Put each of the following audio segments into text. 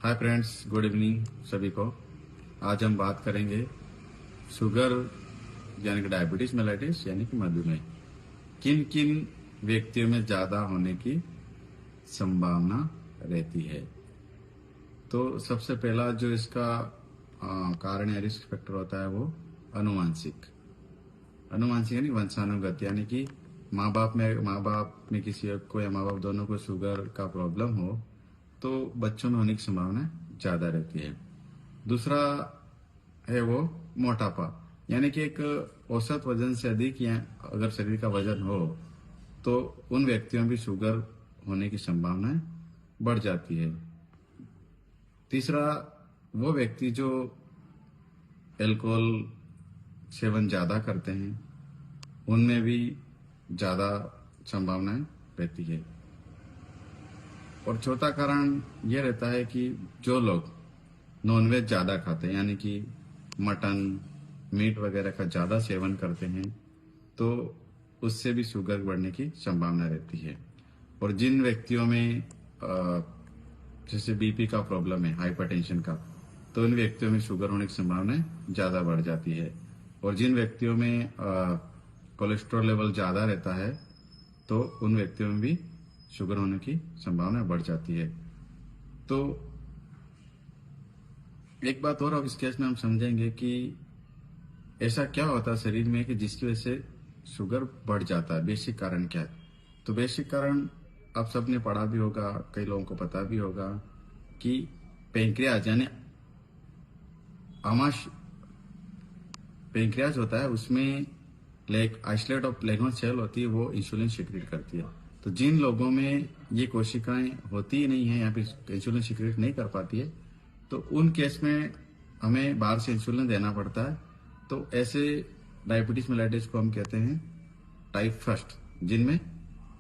Hi friends, good evening सभी को। आज हम बात करेंगे शुगर यानी कि डायबिटीज मेलाइटिस यानी कि मधुमेह किन किन व्यक्तियों में ज्यादा होने की संभावना रहती है। तो सबसे पहला जो इसका कारण या रिस्क फैक्टर होता है वो अनुवांशिक यानी वंशानुगत, यानी कि माँ बाप में किसी एक को या माँ बाप दोनों को शुगर का प्रॉब्लम हो तो बच्चों में होने की संभावना ज्यादा रहती है। दूसरा है वो मोटापा, यानी कि एक औसत वजन से अधिक या अगर शरीर का वजन हो तो उन व्यक्तियों में भी शुगर होने की संभावना बढ़ जाती है। तीसरा, वो व्यक्ति जो अल्कोहल सेवन ज्यादा करते हैं उनमें भी ज्यादा संभावनाएं रहती है। और चौथा कारण यह रहता है कि जो लोग नॉनवेज ज्यादा खाते हैं, यानी कि मटन मीट वगैरह का ज्यादा सेवन करते हैं, तो उससे भी शुगर बढ़ने की संभावना रहती है। और जिन व्यक्तियों में जैसे बीपी का प्रॉब्लम है, हाइपरटेंशन का, तो उन व्यक्तियों में शुगर होने की संभावना ज्यादा बढ़ जाती है। और जिन व्यक्तियों में कोलेस्ट्रॉल लेवल ज्यादा रहता है तो उन व्यक्तियों में भी शुगर होने की संभावना बढ़ जाती है। तो एक बात और अब इस केस में हम समझेंगे कि ऐसा क्या होता है शरीर में कि जिसकी वजह से शुगर बढ़ जाता है। बेसिक कारण क्या है? तो बेसिक कारण आप सबने पढ़ा भी होगा, कई लोगों को पता भी होगा कि पेंक्रियाज यानी आमाशय पेंक्रियाज होता है, उसमें आइसोलेट ऑफ लेगोन सेल होती है, वो इंसुलिन सिक्रेट करती है। तो जिन लोगों में ये कोशिकाएं होती ही नहीं है या फिर इंसुलिन सिक्रेट नहीं कर पाती है, तो उन केस में हमें बाहर से इंसुलिन देना पड़ता है। तो ऐसे डायबिटीज मेलाइटिस को हम कहते हैं टाइप फर्स्ट, जिनमें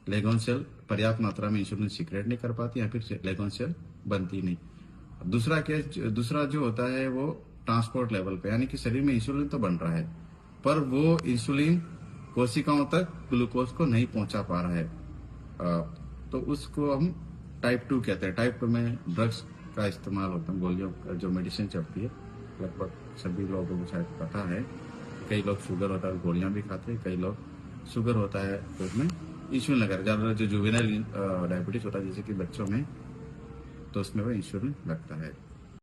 लेगोन सेल पर्याप्त मात्रा में इंसुलिन सिक्रेट नहीं कर पाती या फिर लेगोन सेल बनती नहीं। दूसरा जो होता है वो ट्रांसपोर्ट लेवल पे, यानी कि शरीर में इंसुलिन तो बन रहा है पर वो इंसुलिन कोशिकाओं तक ग्लूकोज को नहीं पहुंचा पा रहा है। तो उसको हम टाइप 2 कहते हैं। टाइप 2 में ड्रग्स का इस्तेमाल होता है, गोलियों जो मेडिसिन चलती है, लगभग सभी लोगों को शायद पता है। कई लोग शुगर होता है गोलियां भी खाते हैं, कई लोग शुगर होता है तो उसमें इंसुलिन लगा। ज्यादा जो जुवेनाइल डायबिटीज होता है जैसे कि बच्चों में, तो उसमें वो इंसुलिन लगता है।